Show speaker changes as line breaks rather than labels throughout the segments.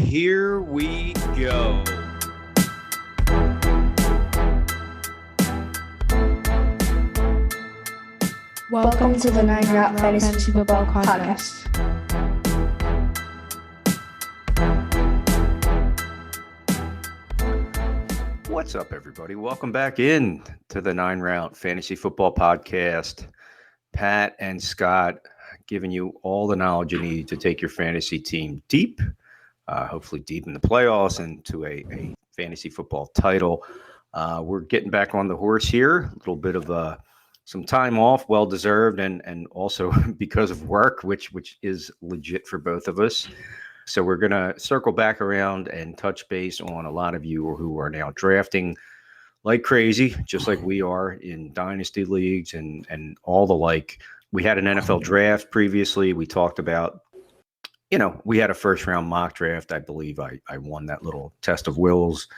here we go.
Welcome to the Nine Route Fantasy Football Podcast.
What's up, everybody? Welcome back in to the 9-Route Fantasy Football Podcast. Pat and Scott giving you all the knowledge you need to take your fantasy team deep, hopefully deep in the playoffs and to a fantasy football title. We're getting back on the horse here. A little bit of some time off, well-deserved, and also because of work, which is legit for both of us. So we're going to circle back around and touch base on a lot of you who are now drafting like crazy, just like we are in dynasty leagues and all the like. We had an NFL draft previously. We talked about, we had a first-round mock draft. I believe I won that little test of wills,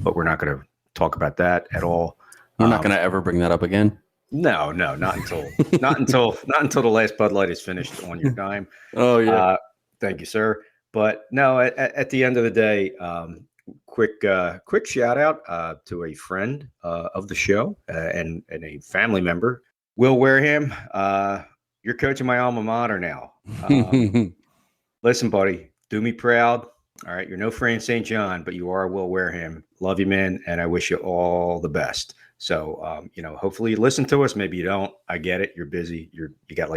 but we're not going to talk about that at all.
You're not going to ever bring that up again?
No, not until the last Bud Light is finished on your dime.
Oh, yeah.
Thank you, sir. But no, at the end of the day, quick shout out to a friend of the show and a family member, Will Wareham. You're coaching my alma mater now. Listen, buddy, do me proud. All right, you're no Fran St. John, but you are Will Wareham. Love you, man, and I wish you all the best. So, hopefully you listen to us. Maybe you don't. I get it. You're busy. You got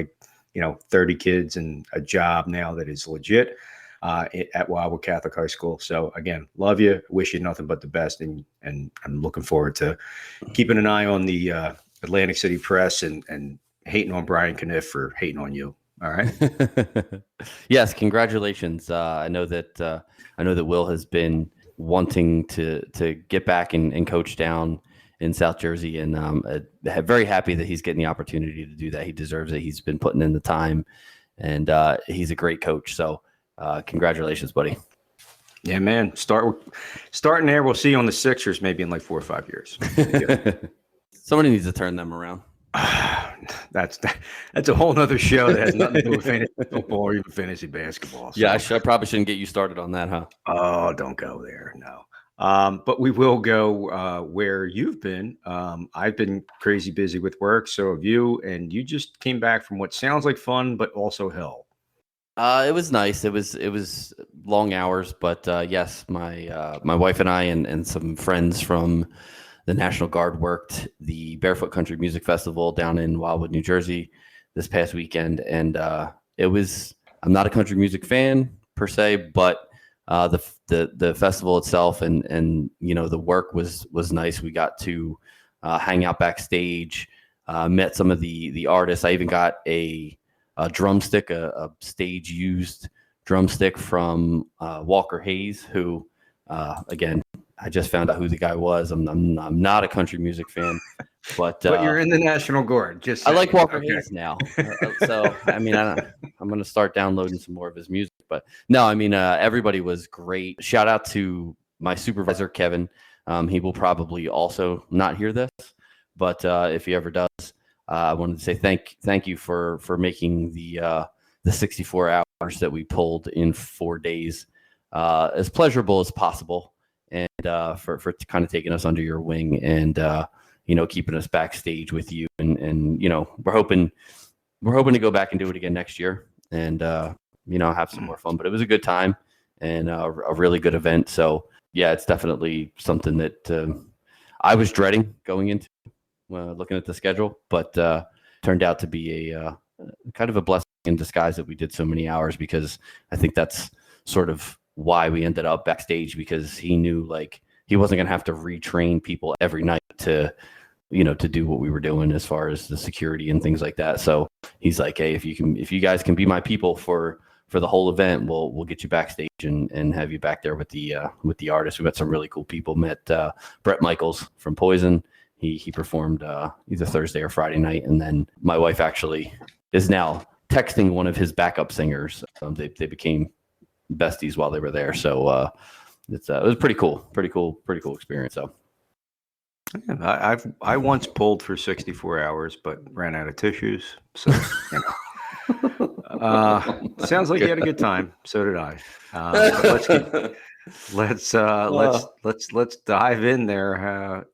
30 kids and a job now that is legit. At Wildwood Catholic High School. So again, love you, wish you nothing but the best, and I'm looking forward to keeping an eye on the Atlantic City Press and hating on Brian Kniff for hating on you. All right.
Yes, congratulations. I know that Will has been wanting to get back and coach down in South Jersey, and very happy that he's getting the opportunity to do that. He deserves it. He's been putting in the time, and he's a great coach. So. Congratulations, buddy.
Yeah, man. Starting there. We'll see you on the Sixers maybe in 4 or 5 years.
Somebody needs to turn them around.
That's a whole nother show that has nothing to do with fantasy football or even fantasy basketball. So.
Yeah, I probably shouldn't get you started on that, huh?
Oh, don't go there. No. But we will go where you've been. I've been crazy busy with work. So have you. And you just came back from what sounds like fun, but also hell.
It was nice. It was long hours, but yes, my wife and I and some friends from the National Guard worked the Barefoot Country Music Festival down in Wildwood, New Jersey this past weekend, and it was. I'm not a country music fan per se, but the festival itself and the work was nice. We got to hang out backstage, met some of the artists. I even got a drumstick, a stage used drumstick from Walker Hayes, who again, I just found out who the guy was. I'm not a country music fan, but
you're in the National Guard. Just
I like Walker Hayes now, so I mean, I'm going to start downloading some more of his music. But no, I mean, everybody was great. Shout out to my supervisor Kevin. He will probably also not hear this, but if he ever does. I wanted to say thank you for making the 64 hours that we pulled in 4 days as pleasurable as possible, and for kind of taking us under your wing and keeping us backstage with you, and we're hoping to go back and do it again next year and have some more fun. But it was a good time and a really good event. So yeah, it's definitely something that I was dreading going into. Looking at the schedule, but turned out to be a kind of a blessing in disguise that we did so many hours, because I think that's sort of why we ended up backstage, because he knew he wasn't going to have to retrain people every night to do what we were doing as far as the security and things like that. So he's like, hey, if you guys can be my people for the whole event, we'll get you backstage and have you back there with the artists. We met some really cool people. Met Bret Michaels from Poison. He performed either Thursday or Friday night, and then my wife actually is now texting one of his backup singers. They became besties while they were there, so it was pretty cool experience. So
I once pulled for 64 hours, but ran out of tissues. So Sounds like you had a good time. So did I. But let's dive in there,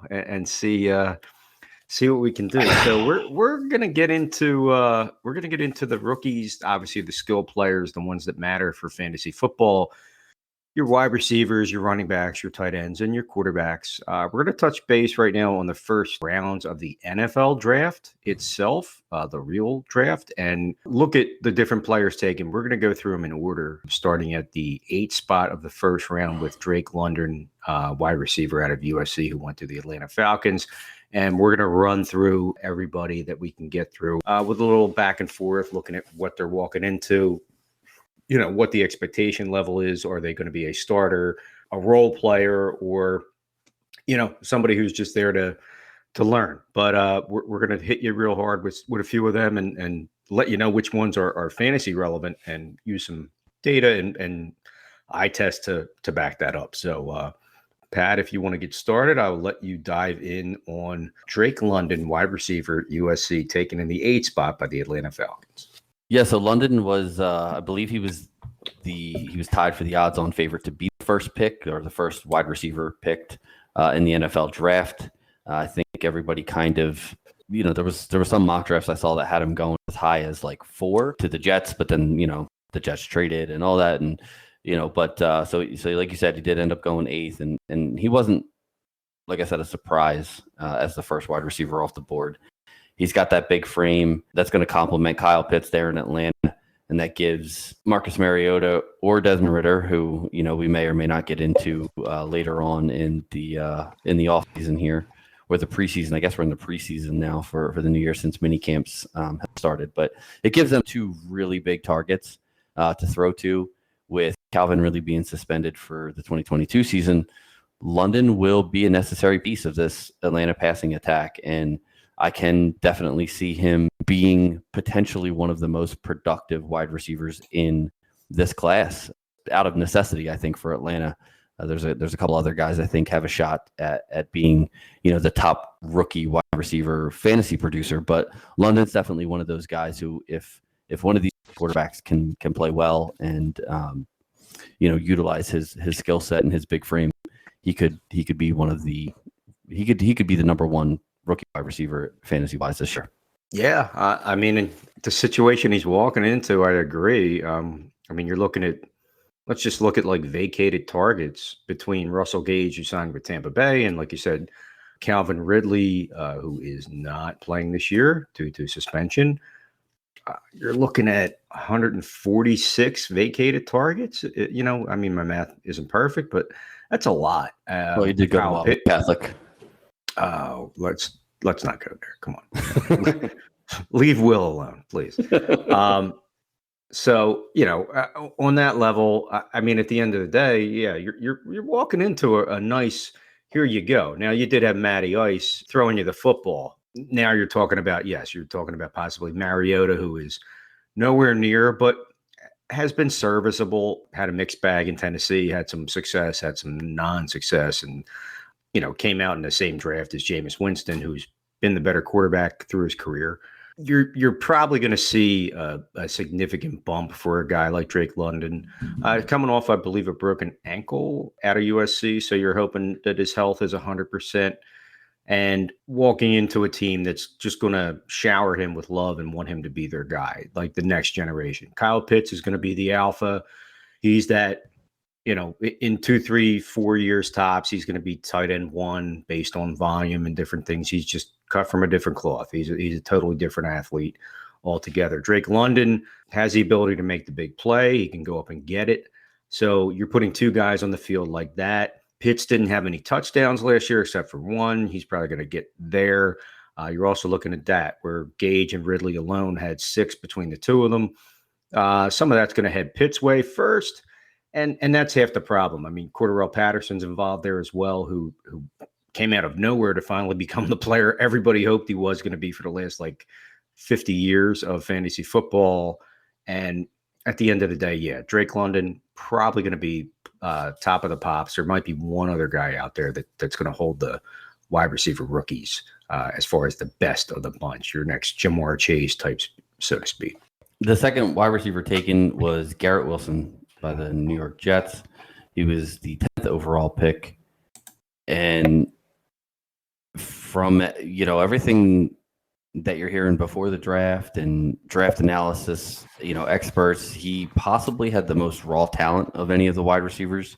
and see what we can do. So we're gonna get into the rookies, obviously the skill players, the ones that matter for fantasy football. Your wide receivers, your running backs, your tight ends, and your quarterbacks. We're going to touch base right now on the first rounds of the NFL draft itself, the real draft, and look at the different players taken. We're going to go through them in order, starting at the 8th spot of the first round with Drake London, wide receiver out of USC, who went to the Atlanta Falcons. And we're going to run through everybody that we can get through with a little back and forth, looking at what they're walking into, what the expectation level is. Are they going to be a starter, a role player, or, somebody who's just there to learn? But we're going to hit you real hard with a few of them and let you know which ones are fantasy relevant and use some data and eye test to back that up. So, Pat, if you want to get started, I'll let you dive in on Drake London, wide receiver, USC, taken in the 8th spot by the Atlanta Falcons.
Yeah, so London was, I believe he was tied for the odds-on favorite to be the first pick or the first wide receiver picked in the NFL draft. I think everybody kind of, there was some mock drafts I saw that had him going as high as like 4 to the Jets, but then the Jets traded and all that, and so like you said, he did end up going 8th, and he wasn't, like I said, a surprise as the first wide receiver off the board. He's got that big frame that's going to complement Kyle Pitts there in Atlanta, and that gives Marcus Mariota or Desmond Ridder, who we may or may not get into later on in the offseason here, or the preseason. I guess we're in the preseason now for the new year since mini camps have started. But it gives them 2 really big targets to throw to. With Calvin Ridley being suspended for the 2022 season, London will be a necessary piece of this Atlanta passing attack, and I can definitely see him being potentially one of the most productive wide receivers in this class out of necessity, I think, for Atlanta. There's a couple other guys I think have a shot at being, the top rookie wide receiver fantasy producer, but London's definitely one of those guys who, if one of these quarterbacks can play well and utilize his skill set and his big frame, he could be one of the he could be the number 1 rookie wide receiver fantasy wise this year.
Yeah, I mean, in the situation he's walking into, I agree. You're looking at, let's just look at like vacated targets between Russell Gage, who signed with Tampa Bay, and like you said, Calvin Ridley, who is not playing this year due to suspension. You're looking at 146 vacated targets. My math isn't perfect, but that's a lot.
Well, he did go to Catholic.
Let's not go there. Come on. Leave Will alone, please. So, on that level, at the end of the day, yeah, you're walking into a nice, here you go. Now, you did have Matty Ice throwing you the football. Now you're talking about possibly Mariota, who is nowhere near, but has been serviceable, had a mixed bag in Tennessee, had some success, had some non-success, and came out in the same draft as Jameis Winston, who's been the better quarterback through his career. You're probably going to see a significant bump for a guy like Drake London, coming off, I believe, a broken ankle out of USC. So you're hoping that his health is 100%, and walking into a team that's just going to shower him with love and want him to be their guy, like the next generation. Kyle Pitts is going to be the alpha. He's that. In 2, 3, 4 years tops, he's going to be tight end 1 based on volume and different things. He's just cut from a different cloth. He's a totally different athlete altogether. Drake London has the ability to make the big play. He can go up and get it. So you're putting 2 guys on the field like that. Pitts didn't have any touchdowns last year except for 1. He's probably going to get there. You're also looking at that where Gage and Ridley alone had 6 between the 2 of them. Some of that's going to head Pitts' way first. And that's half the problem. Cordarrelle Patterson's involved there as well, who came out of nowhere to finally become the player everybody hoped he was going to be for the last 50 years of fantasy football. And at the end of the day, yeah, Drake London probably going to be top of the pops. There might be one other guy out there that's going to hold the wide receiver rookies as far as the best of the bunch, your next Jamar Chase types, so to speak.
The second wide receiver taken was Garrett Wilson by the New York Jets. He was the 10th overall pick. And from, everything that you're hearing before the draft and draft analysis, experts, he possibly had the most raw talent of any of the wide receivers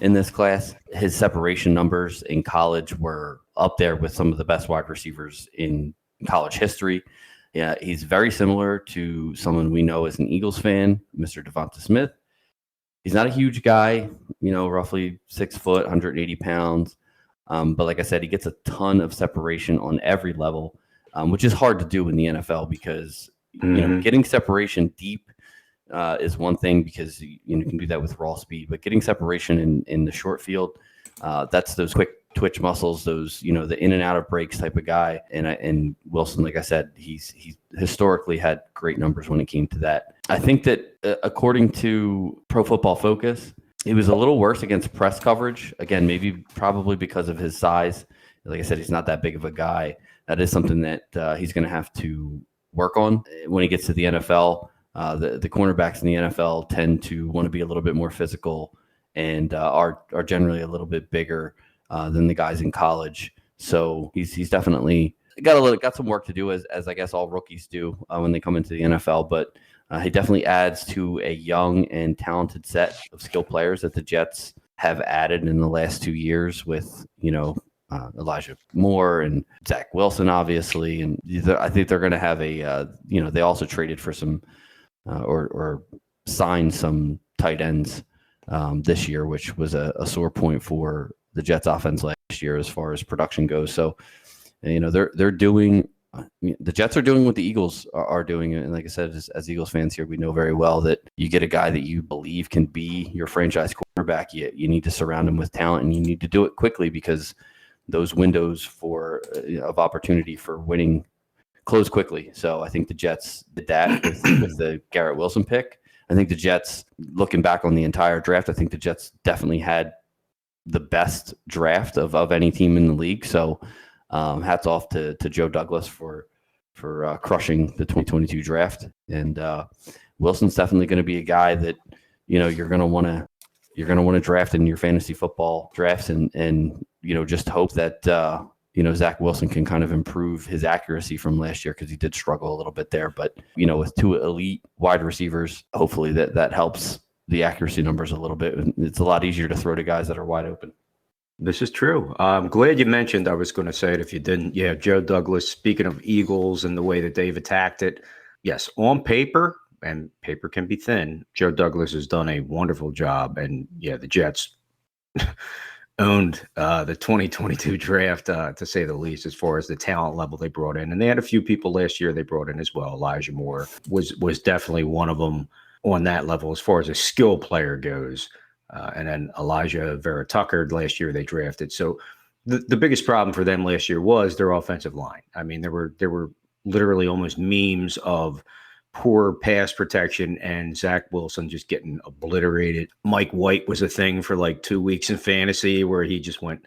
in this class. His separation numbers in college were up there with some of the best wide receivers in college history. Yeah, he's very similar to someone we know as an Eagles fan, Mr. Devonta Smith. He's not a huge guy, roughly 6 foot, 180 pounds. But like I said, he gets a ton of separation on every level, which is hard to do in the NFL because getting separation deep is one thing because you can do that with raw speed. But getting separation in the short field, that's those quick twitch muscles, those the in and out of breaks type of guy. And Wilson, like I said, he's historically had great numbers when it came to that. I think that according to Pro Football Focus, it was a little worse against press coverage. Again, probably because of his size. Like I said, he's not that big of a guy. That is something that he's going to have to work on when he gets to the NFL. The cornerbacks in the NFL tend to want to be a little bit more physical and are generally a little bit bigger than the guys in college. So he's definitely got some work to do as I guess all rookies do when they come into the NFL. But he definitely adds to a young and talented set of skill players that the Jets have added in the last 2 years with, Elijah Moore and Zach Wilson, obviously. And I think they're going to have they also traded for some or signed some tight ends this year, which was a sore point for the Jets offense last year as far as production goes. So, they're doing. The Jets are doing what the Eagles are doing. And like I said, as Eagles fans here, we know very well that you get a guy that you believe can be your franchise quarterback. You need to surround him with talent, and you need to do it quickly because those windows of opportunity for winning close quickly. So I think the Jets did that with the Garrett Wilson pick. I think the Jets, looking back on the entire draft, I think the Jets definitely had the best draft of any team in the league. So hats off to Joe Douglas for crushing the 2022 draft. And Wilson's definitely going to be a guy that you're going to want to draft in your fantasy football drafts, and just hope that Zach Wilson can kind of improve his accuracy from last year because he did struggle a little bit there. But with 2 elite wide receivers, hopefully that helps the accuracy numbers a little bit. It's a lot easier to throw to guys that are wide open.
This is true. I'm glad you mentioned, I was going to say it if you didn't. Yeah, Joe Douglas, speaking of Eagles and the way that they've attacked it. Yes, on paper, and paper can be thin, Joe Douglas has done a wonderful job. And yeah, the Jets owned the 2022 draft, to say the least, as far as the talent level they brought in. And they had a few people last year they brought in as well. Elijah Moore was definitely one of them on that level as far as a skill player goes. And then Elijah Vera Tucker last year they drafted. So the biggest problem for them last year was their offensive line. I mean, there were literally almost memes of poor pass protection and Zach Wilson just getting obliterated. Mike White was a thing for like 2 weeks in fantasy where he just went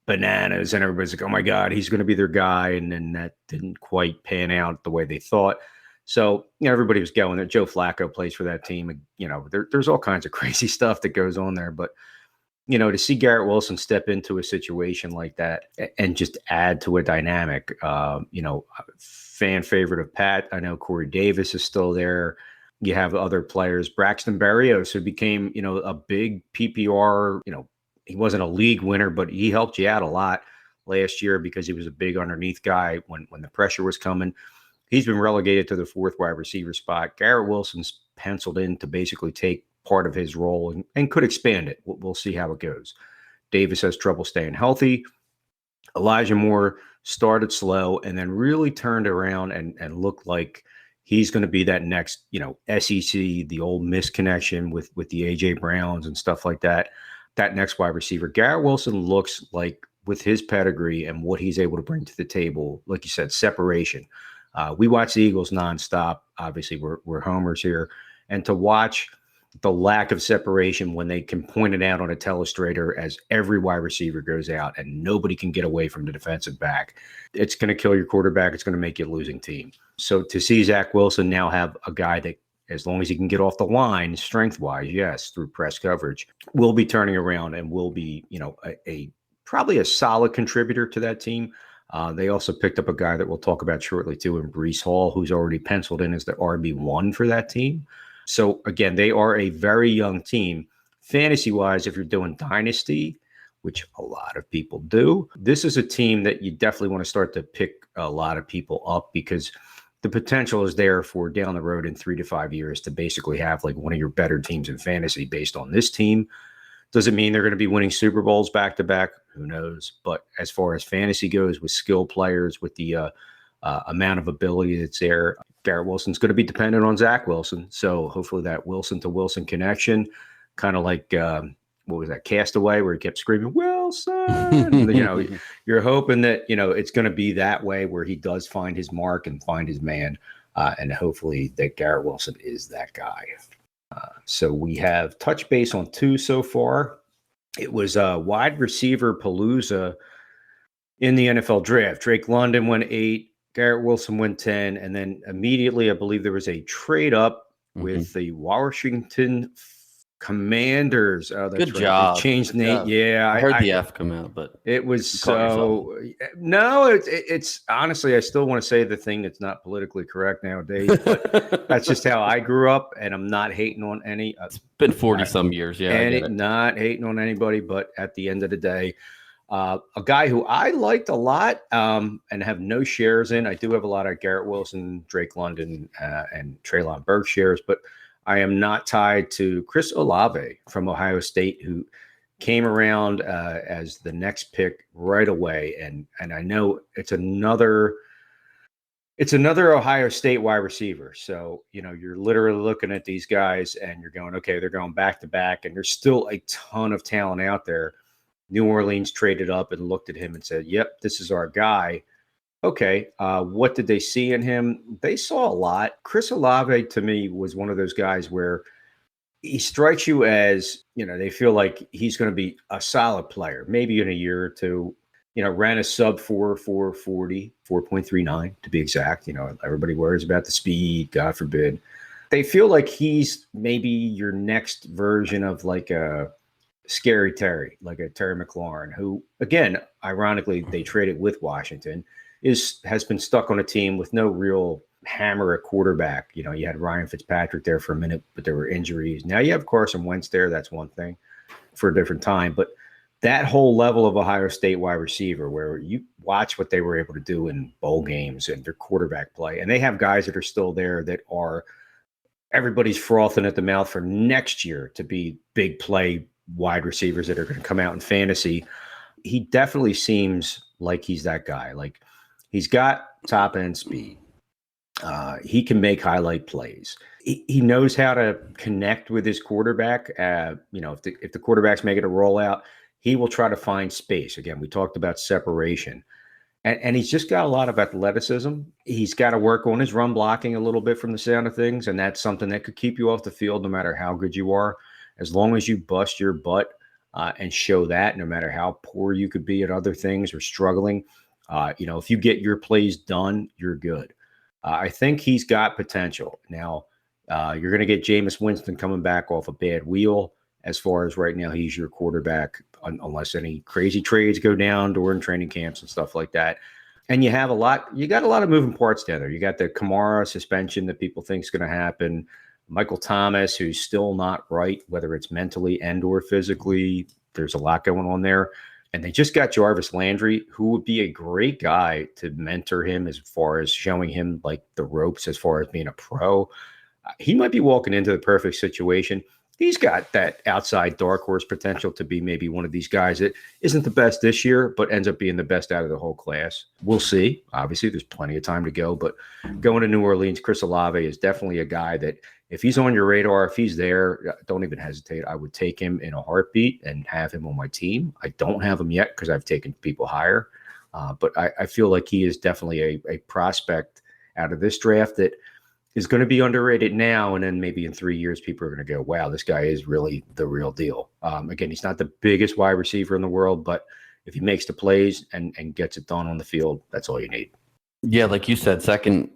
bananas and everybody's like, oh my God, he's going to be their guy. And then that didn't quite pan out the way they thought. So, everybody was going there. Joe Flacco plays for that team. There's all kinds of crazy stuff that goes on there. But, to see Garrett Wilson step into a situation like that and just add to a dynamic, fan favorite of Pat. I know Corey Davis is still there. You have other players, Braxton Berrios, who became, a big PPR, he wasn't a league winner, but he helped you out a lot last year because he was a big underneath guy when the pressure was coming. He's been relegated to the 4th wide receiver spot. Garrett Wilson's penciled in to basically take part of his role and could expand it. We'll see how it goes. Davis has trouble staying healthy. Elijah Moore started slow and then really turned around and looked like he's going to be that next, SEC, the old Miss connection with the A.J. Browns and stuff like that. That next wide receiver. Garrett Wilson looks like, with his pedigree and what he's able to bring to the table, like you said, separation. We watch the Eagles nonstop. Obviously, we're homers here. And to watch the lack of separation when they can point it out on a telestrator as every wide receiver goes out and nobody can get away from the defensive back. It's going to kill your quarterback. It's going to make you a losing team. So to see Zach Wilson now have a guy that, as long as he can get off the line, strength-wise, yes, through press coverage, will be turning around and will be, probably a solid contributor to that team. They also picked up a guy that we'll talk about shortly too, in Breece Hall, who's already penciled in as the RB1 for that team. So again, they are a very young team. Fantasy-wise, if you're doing dynasty, which a lot of people do, this is a team that you definitely want to start to pick a lot of people up, because the potential is there for down the road in 3 to 5 years to basically have like one of your better teams in fantasy based on this team. Does it mean they're going to be winning Super Bowls back to back? Who knows? But as far as fantasy goes, with skilled players, with the amount of ability that's there, Garrett Wilson's going to be dependent on Zach Wilson. So hopefully that Wilson to Wilson connection, kind of like, what was that, Castaway, where he kept screaming, Wilson? You're hoping that, it's going to be that way where he does find his mark and find his man. And hopefully that Garrett Wilson is that guy. So we have touch base on 2 so far. It was a wide receiver palooza in the NFL draft. Drake London went 8, Garrett Wilson went 10, and then immediately I believe there was a trade up with the Washington Commanders. Oh, that's
Good
right.
job.
They changed name. Yeah,
I heard the F come out, but
it was so. No, it's honestly, I still want to say the thing that's not politically correct nowadays, but that's just how I grew up, and I'm not hating on any.
It's been 40 some years, yeah.
And not hating on anybody, but at the end of the day, a guy who I liked a lot and have no shares in. I do have a lot of Garrett Wilson, Drake London, and Treylon Burks shares, but I am not tied to Chris Olave from Ohio State, who came around as the next pick right away. And I know it's another Ohio State wide receiver. So, you're literally looking at these guys and you're going, okay, they're going back to back, and there's still a ton of talent out there. New Orleans traded up and looked at him and said, yep, this is our guy. Okay, what did they see in him? They saw a lot. Chris Olave, to me, was one of those guys where he strikes you as, they feel like he's going to be a solid player, maybe in a year or two. Ran a sub 4.40, 4.39 to be exact. Everybody worries about the speed, God forbid. They feel like he's maybe your next version of like a Scary Terry, like a Terry McLaurin, who, again, ironically, they traded with Washington, has been stuck on a team with no real hammer at quarterback. You had Ryan Fitzpatrick there for a minute, but there were injuries. Now you have Carson Wentz there. That's one thing for a different time. But that whole level of Ohio State wide receiver, where you watch what they were able to do in bowl games and their quarterback play, and they have guys that are still there that are everybody's frothing at the mouth for next year to be big play wide receivers that are going to come out in fantasy. He definitely seems like he's that guy. Like, he's got top end speed. He can make highlight plays. He knows how to connect with his quarterback. If the quarterback's making a rollout, he will try to find space. Again, we talked about separation. And he's just got a lot of athleticism. He's got to work on his run blocking a little bit from the sound of things, and that's something that could keep you off the field no matter how good you are. As long as you bust your butt and show that, no matter how poor you could be at other things or struggling, if you get your plays done, you're good. I think he's got potential. Now, you're going to get Jameis Winston coming back off a bad wheel. As far as right now, he's your quarterback, unless any crazy trades go down during training camps and stuff like that. And you got a lot of moving parts down there. You got the Kamara suspension that people think is going to happen. Michael Thomas, who's still not right, whether it's mentally and or physically. There's a lot going on there. And they just got Jarvis Landry, who would be a great guy to mentor him as far as showing him like the ropes as far as being a pro. He might be walking into the perfect situation. He's got that outside dark horse potential to be maybe one of these guys that isn't the best this year, but ends up being the best out of the whole class. We'll see. Obviously, there's plenty of time to go, but going to New Orleans, Chris Olave is definitely a guy that if he's on your radar, if he's there, don't even hesitate. I would take him in a heartbeat and have him on my team. I don't have him yet because I've taken people higher, but I feel like he is definitely a prospect out of this draft that is going to be underrated now, and then maybe in 3 years, people are going to go, "Wow, this guy is really the real deal." Again, he's not the biggest wide receiver in the world, but if he makes the plays and gets it done on the field, that's all you need.
Yeah, like you said, second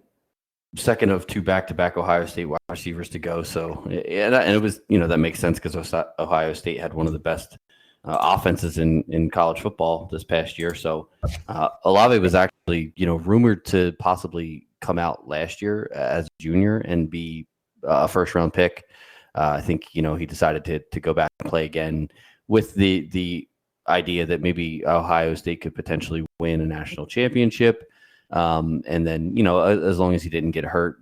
of two back-to-back Ohio State wide receivers to go. So, and it was, that makes sense because Ohio State had one of the best offenses in college football this past year. So, Olave was actually, rumored to possibly come out last year as a junior and be a first-round pick. I think, he decided to go back and play again with the idea that maybe Ohio State could potentially win a national championship. And then, as long as he didn't get hurt,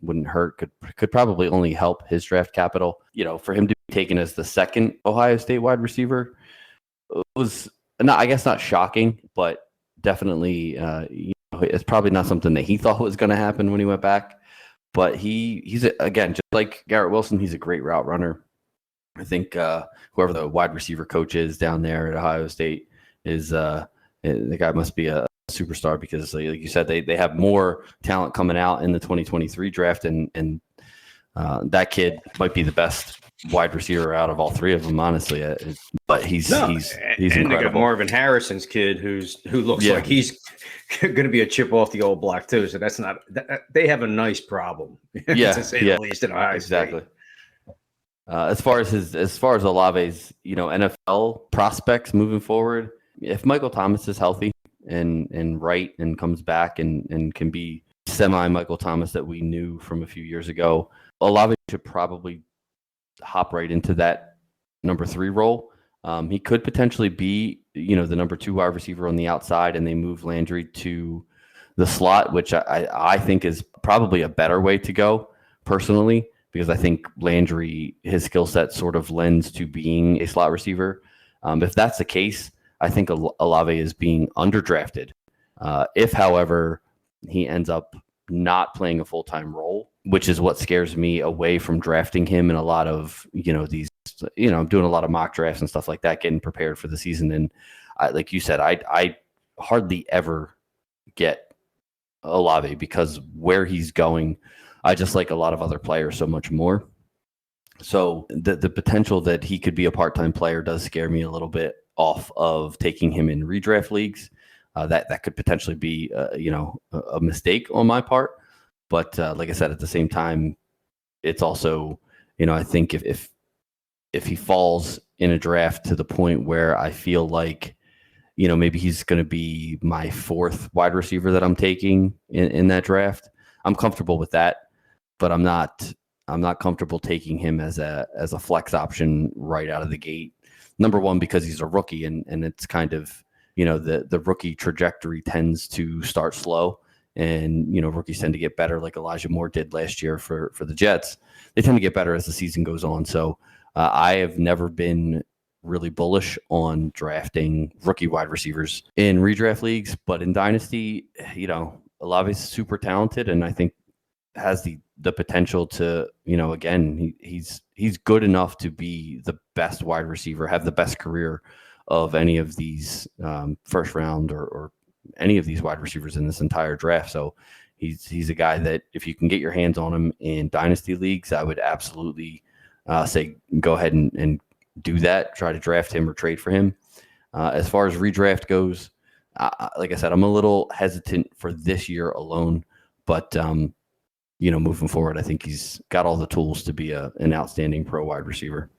wouldn't hurt, could probably only help his draft capital. For him to be taken as the second Ohio State wide receiver was not shocking, but definitely, it's probably not something that he thought was going to happen when he went back. But he's again, just like Garrett Wilson, he's a great route runner. I think whoever the wide receiver coach is down there at Ohio State is the guy must be a superstar, because like you said, they have more talent coming out in the 2023 draft, and that kid might be the best wide receiver out of all three of them, honestly. But he's
and
incredible.
They got Marvin Harrison's kid who looks like he's going to be a chip off the old block too. So that's not they have a nice problem, to say the least, in Ohio
exactly.
State.
As far as Olave's NFL prospects moving forward, if Michael Thomas is healthy and right and comes back and can be semi Michael Thomas that we knew from a few years ago, Olave should probably hop right into that number 3 role. He could potentially be, the number 2 wide receiver on the outside, and they move Landry to the slot, which I think is probably a better way to go personally, because I think Landry, his skill set sort of lends to being a slot receiver. If that's the case, I think Olave is being underdrafted. If, however, he ends up not playing a full-time role, which is what scares me away from drafting him in a lot of, these, I'm doing a lot of mock drafts and stuff like that, getting prepared for the season. And like you said, I hardly ever get Olave because where he's going, I just like a lot of other players so much more. So the potential that he could be a part-time player does scare me a little bit off of taking him in redraft leagues. That could potentially be, a mistake on my part. But like I said, at the same time, it's also, I think if he falls in a draft to the point where I feel like, maybe he's going to be my 4th wide receiver that I'm taking in that draft, I'm comfortable with that. But I'm not comfortable taking him as a flex option right out of the gate. Number one, because he's a rookie, and it's kind of, the rookie trajectory tends to start slow, and rookies tend to get better, like Elijah Moore did last year for the Jets. They tend to get better as the season goes on. So I have never been really bullish on drafting rookie wide receivers in redraft leagues, but in Dynasty, Olave's super talented, and I think has the potential to, again, he's good enough to be the best wide receiver, have the best career of any of these first round or any of these wide receivers in this entire draft. So he's a guy that if you can get your hands on him in dynasty leagues, I would absolutely say go ahead and do that. Try to draft him or trade for him. As far as redraft goes, like I said, I'm a little hesitant for this year alone, but moving forward, I think he's got all the tools to be an outstanding pro wide receiver.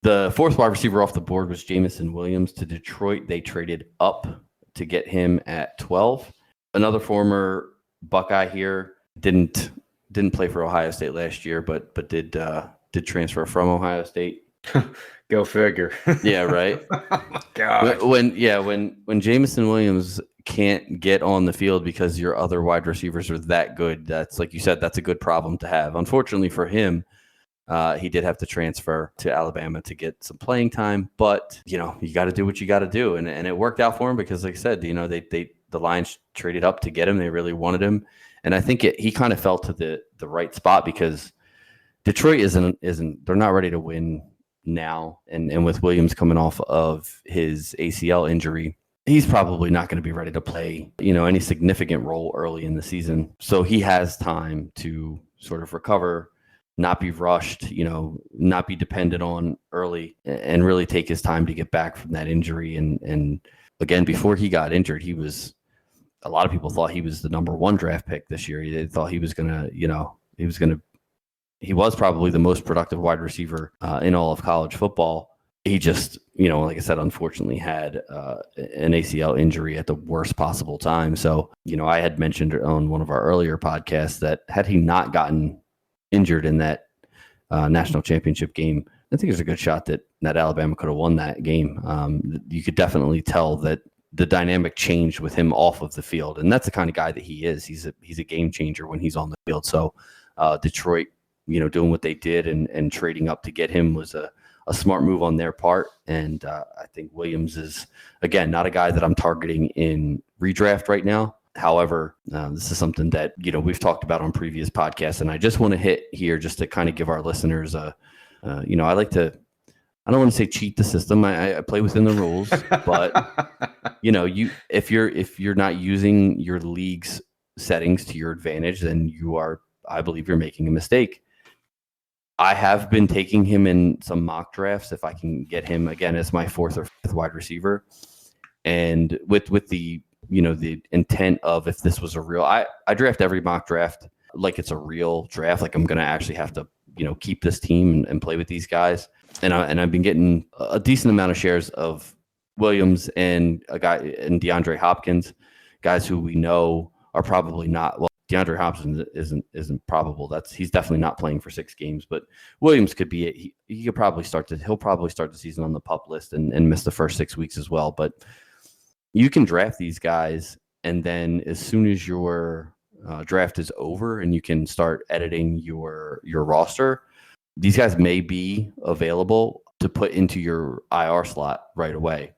The 4th wide receiver off the board was Jameson Williams to Detroit. They traded up to get him at 12. Another former Buckeye here, didn't play for Ohio State last year, but did transfer from Ohio State.
Go figure.
Yeah, right.
Oh my God.
When Jameson Williams can't get on the field because your other wide receivers are that good, that's, like you said, that's a good problem to have. Unfortunately for him, he did have to transfer to Alabama to get some playing time, but you got to do what you got to do, and it worked out for him because, like I said, the Lions traded up to get him. They really wanted him, and I think he kind of fell to the right spot because Detroit isn't they're not ready to win now, and with Williams coming off of his ACL injury, he's probably not going to be ready to play any significant role early in the season. So he has time to sort of recover, not be rushed, not be dependent on early, and really take his time to get back from that injury. And again, before he got injured, a lot of people thought he was the number 1 draft pick this year. They thought he was he was probably the most productive wide receiver in all of college football. He just, like I said, unfortunately had an ACL injury at the worst possible time. So, I had mentioned on one of our earlier podcasts that had he not gotten injured in that national championship game, I think there's a good shot that Alabama could have won that game. You could definitely tell that the dynamic changed with him off of the field. And that's the kind of guy that he is. He's a game changer when he's on the field. So Detroit, doing what they did and trading up to get him was a smart move on their part. And I think Williams is, again, not a guy that I'm targeting in redraft right now. However, this is something that, we've talked about on previous podcasts. And I just want to hit here just to kind of give our listeners I don't want to say cheat the system. I play within the rules, but if you're not using your league's settings to your advantage, then I believe you're making a mistake. I have been taking him in some mock drafts if I can get him again as my 4th or 5th wide receiver, and with the the intent of, if this was a real, I draft every mock draft like it's a real draft, like I'm going to actually have to keep this team and play with these guys, and I've been getting a decent amount of shares of Williams and DeAndre Hopkins, guys who we know are probably not. Well, DeAndre Hopkins isn't probable. He's definitely not playing for 6 games, but Williams could be. He'll probably start the season on the PUP list and miss the first 6 weeks as well. But you can draft these guys, and then as soon as your draft is over and you can start editing your roster, these guys may be available to put into your IR slot right away,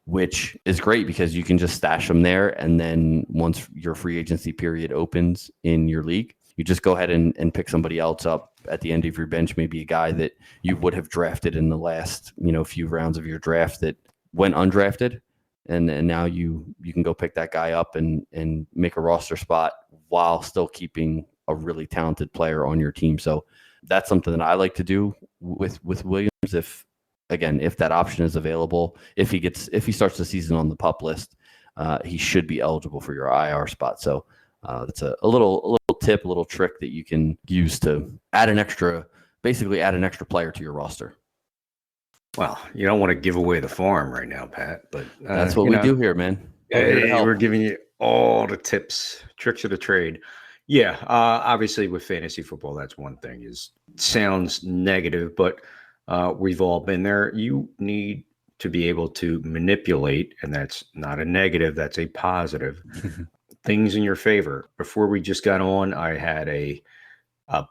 which is great because you can just stash them there. And then once your free agency period opens in your league, you just go ahead and pick somebody else up at the end of your bench, maybe a guy that you would have drafted in the last, few rounds of your draft that went undrafted. And now you can go pick that guy up and make a roster spot while still keeping a really talented player on your team. So that's something that I like to do with Williams. If that option is available, if he starts the season on the PUP list, he should be eligible for your IR spot. So that's a little tip, a little trick that you can use to add an extra player to your roster.
Well, you don't want to give away the farm right now, Pat, but
that's what we do here, man.
We're giving you all the tips, tricks of the trade. Yeah, obviously with fantasy football, that's one thing. Sounds negative, but we've all been there. You need to be able to manipulate, and that's not a negative, that's a positive, things in your favor. Before we just got on, I had a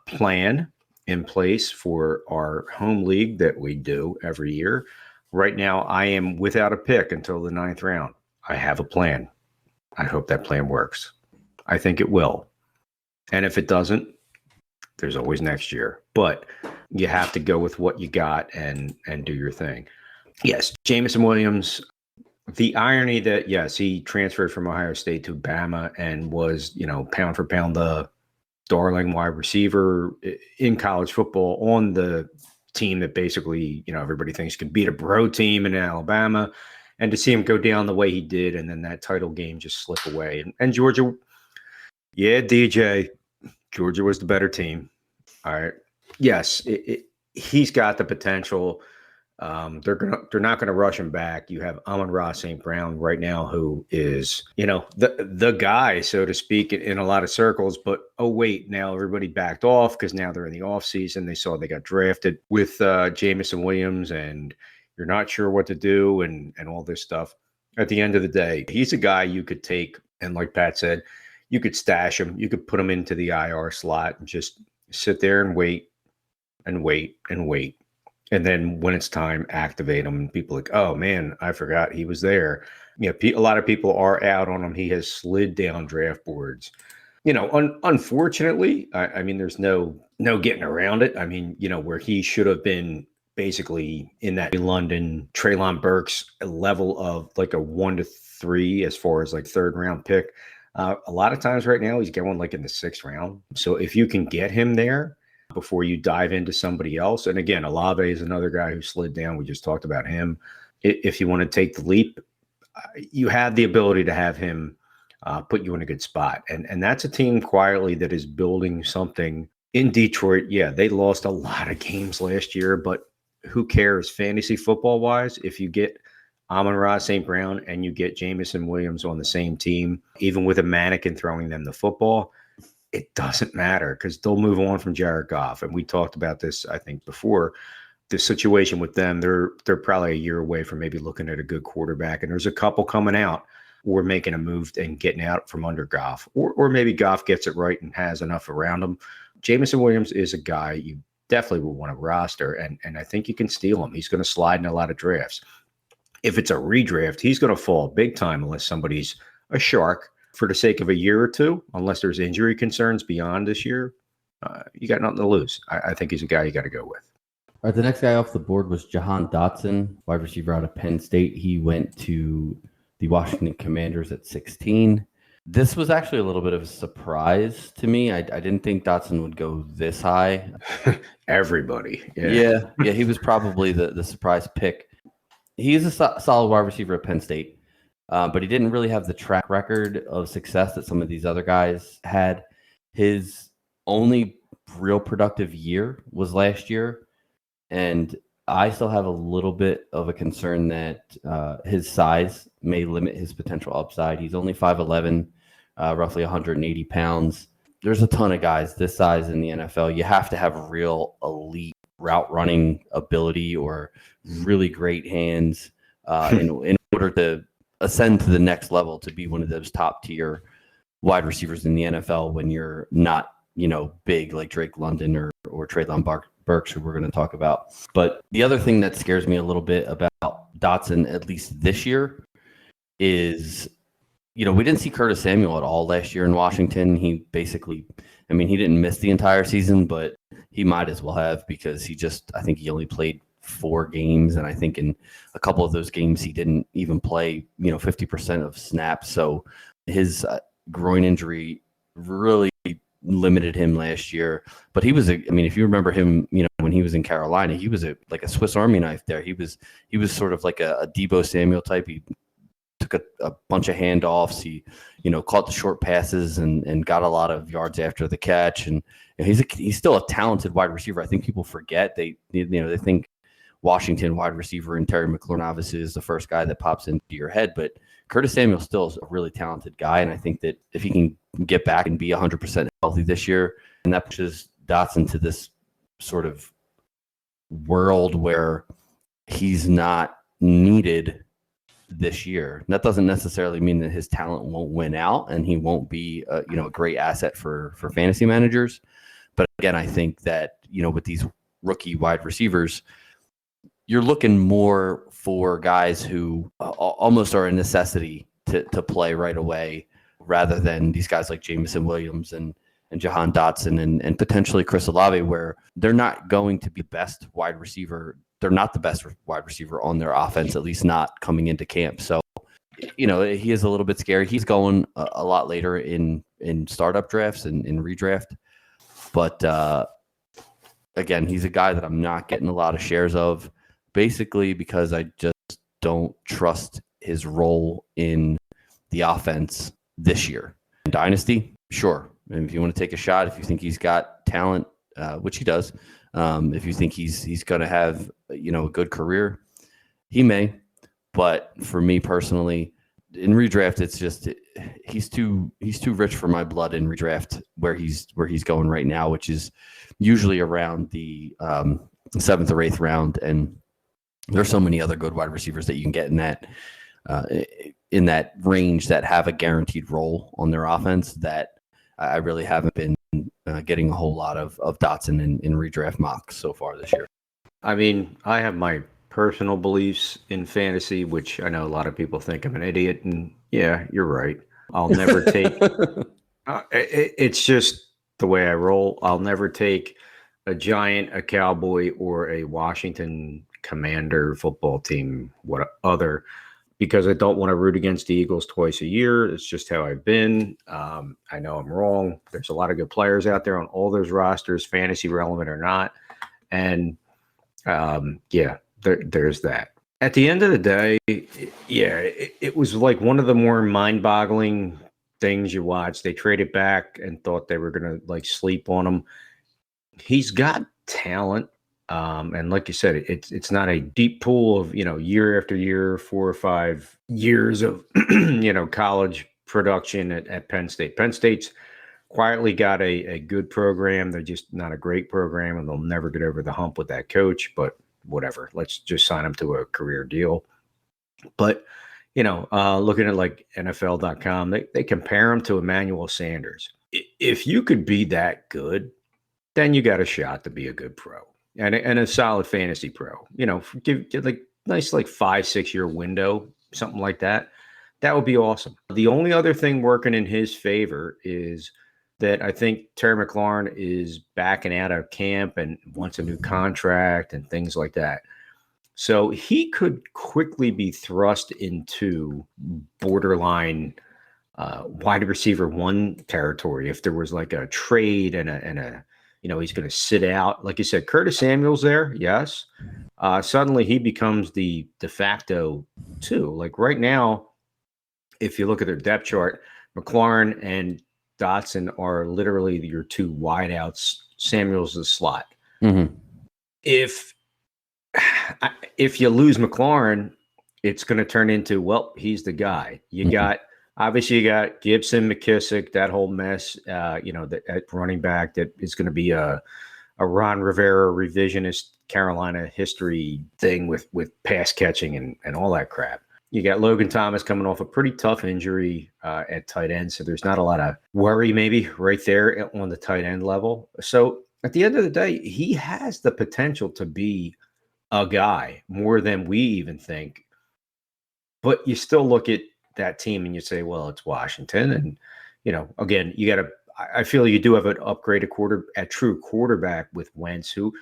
plan in place for our home league that we do every year. Right now, I am without a pick until the 9th round. I have a plan. I hope that plan works. I think it will. And if it doesn't, there's always next year. But you have to go with what you got and do your thing. Yes, Jameson Williams, the irony that, yes, he transferred from Ohio State to Bama and was, pound for pound the darling wide receiver in college football on the team that basically, everybody thinks can beat a bro team in Alabama, and to see him go down the way he did, and then that title game just slip away. And Georgia, yeah, DJ, Georgia was the better team. All right. Yes, he's got the potential. They're not gonna rush him back. You have Amon-Ra St. Brown right now, who is the guy, so to speak, in a lot of circles. But oh wait, now everybody backed off because now they're in the off season. They saw they got drafted with Jameson Williams, and you're not sure what to do and all this stuff. At the end of the day, he's a guy you could take, and like Pat said, you could stash him. You could put him into the IR slot and just sit there and wait and wait and wait. And then when it's time, activate him. And people are like, oh, man, I forgot he was there. A lot of people are out on him. He has slid down draft boards. Unfortunately, I mean, there's no getting around it. I mean, where he should have been basically in that London, Treylon Burks level of like a 1 to 3 as far as like 3rd round pick. A lot of times right now, he's going like in the 6th round. So if you can get him there before you dive into somebody else, and again, Olave is another guy who slid down. We just talked about him. If you want to take the leap, you have the ability to have him put you in a good spot. And that's a team quietly that is building something in Detroit. Yeah, they lost a lot of games last year, but who cares fantasy football wise if you get Amon-Ra St. Brown and you get Jameson Williams on the same team, even with a mannequin throwing them the football, it doesn't matter because they'll move on from Jared Goff. And we talked about this, I think, before. The situation with them, they're probably a year away from maybe looking at a good quarterback. And there's a couple coming out or making a move and getting out from under Goff. Or maybe Goff gets it right and has enough around him. Jameson Williams is a guy you definitely will want to roster. And I think you can steal him. He's going to slide in a lot of drafts. If it's a redraft, he's going to fall big time unless somebody's a shark for the sake of a year or two, unless there's injury concerns beyond this year. You got nothing to lose. I think he's a guy you got to go with.
All right, the next guy off the board was Jahan Dotson, wide receiver out of Penn State. He went to the Washington Commanders at 16. This was actually a little bit of a surprise to me. I didn't think Dotson would go this high.
Everybody.
Yeah, he was probably the surprise pick. He is a solid wide receiver at Penn State, but he didn't really have the track record of success that some of these other guys had. His only real productive year was last year, and I still have a little bit of a concern that his size may limit his potential upside. He's only 5'11", roughly 180 pounds. There's a ton of guys this size in the NFL. You have to have real elite route running ability or really great hands in order to ascend to the next level to be one of those top tier wide receivers in the NFL when you're not, big like Drake London or Treylon Burks, who we're going to talk about. But the other thing that scares me a little bit about Dotson, at least this year, is, we didn't see Curtis Samuel at all last year in Washington. He basically, he didn't miss the entire season, but he might as well have because I think he only played 4 games. And I think in a couple of those games, he didn't even play, 50% of snaps. So his groin injury really limited him last year. But he was, if you remember him, when he was in Carolina, he was like a Swiss Army knife there. He was sort of like a Deebo Samuel type. He took a bunch of handoffs. He, caught the short passes and got a lot of yards after the catch. And he's still a talented wide receiver. I think people forget they think Washington wide receiver and Terry McLaurin obviously is the first guy that pops into your head, but Curtis Samuel still is a really talented guy. And I think that if he can get back and be 100% healthy this year, and that pushes Dotson to this sort of world where he's not needed this year. And that doesn't necessarily mean that his talent won't win out and he won't be a great asset for fantasy managers. But again, I think that, with these rookie wide receivers, you're looking more for guys who almost are a necessity to play right away rather than these guys like Jameson Williams and Jahan Dotson and potentially Chris Olave, where they're not going to be best wide receiver. They're not the best wide receiver on their offense, at least not coming into camp. So, he is a little bit scary. He's going a lot later in startup drafts and in redraft. But again, he's a guy that I'm not getting a lot of shares of, basically because I just don't trust his role in the offense this year. In Dynasty, sure. And if you want to take a shot, if you think he's got talent, which he does, if you think he's going to have a good career, he may. But for me personally, in redraft, it's just he's too rich for my blood in redraft where he's going right now, which is usually around the 7th or 8th round. And there's so many other good wide receivers that you can get in that range that have a guaranteed role on their offense that I really haven't been getting a whole lot of Dotson in redraft mocks so far this year.
I have my personal beliefs in fantasy, which I know a lot of people think I'm an idiot. And yeah, you're right. I'll never take it's just the way I roll. I'll never take a Giant, a Cowboy, or a Washington Commander football team, what other because I don't want to root against the Eagles twice a year. It's just how I've been. I know I'm wrong. There's a lot of good players out there on all those rosters, fantasy relevant or not. And there's that. At the end of the day, it was like one of the more mind-boggling things you watch. They traded back and thought they were going to like sleep on him. He's got talent. And like you said, it's not a deep pool of, year after year, 4 or 5 years of, college production at Penn State. Penn State's quietly got a good program. They're just not a great program, and they'll never get over the hump with that coach, but whatever. Let's just sign him to a career deal. But, looking at like NFL.com, they compare him to Emmanuel Sanders. If you could be that good, then you got a shot to be a good pro. And a solid fantasy pro, give like nice, like 5-6 year window, something like that. That would be awesome. The only other thing working in his favor is that I think Terry McLaurin is backing out of camp and wants a new contract and things like that. So he could quickly be thrust into borderline wide receiver 1 territory if there was like a trade and a he's going to sit out. Like you said, Curtis Samuel's there. Yes. Suddenly he becomes the de facto 2. Like right now, if you look at their depth chart, McLaurin and Dotson are literally your 2 wideouts. Samuel's the slot.
Mm-hmm.
If you lose McLaurin, it's going to turn into, well, he's the guy. You got Gibson, McKissick, that whole mess, that running back that is going to be a Ron Rivera revisionist Carolina history thing with pass catching and all that crap. You got Logan Thomas coming off a pretty tough injury at tight end, so there's not a lot of worry maybe right there on the tight end level. So at the end of the day, he has the potential to be a guy more than we even think. But you still look at that team and you say, well, it's Washington. And, again, I feel you do have an upgraded true quarterback with Wentz, who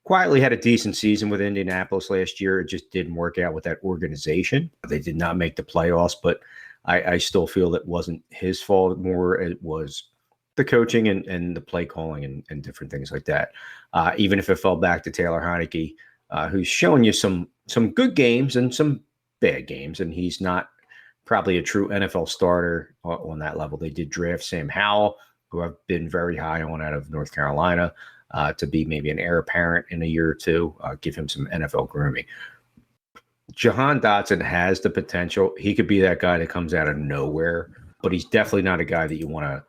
quietly had a decent season with Indianapolis last year. It just didn't work out with that organization. They did not make the playoffs, but I still feel that wasn't his fault. More it was the coaching and the play calling and different things like that. Even if it fell back to Taylor Heineke, who's showing you some good games and some bad games, and he's not probably a true NFL starter on that level. They did draft Sam Howell, who I've been very high on out of North Carolina, to be maybe an heir apparent in a year or two, give him some NFL grooming. Jahan Dotson has the potential. He could be that guy that comes out of nowhere, but he's definitely not a guy that you want to,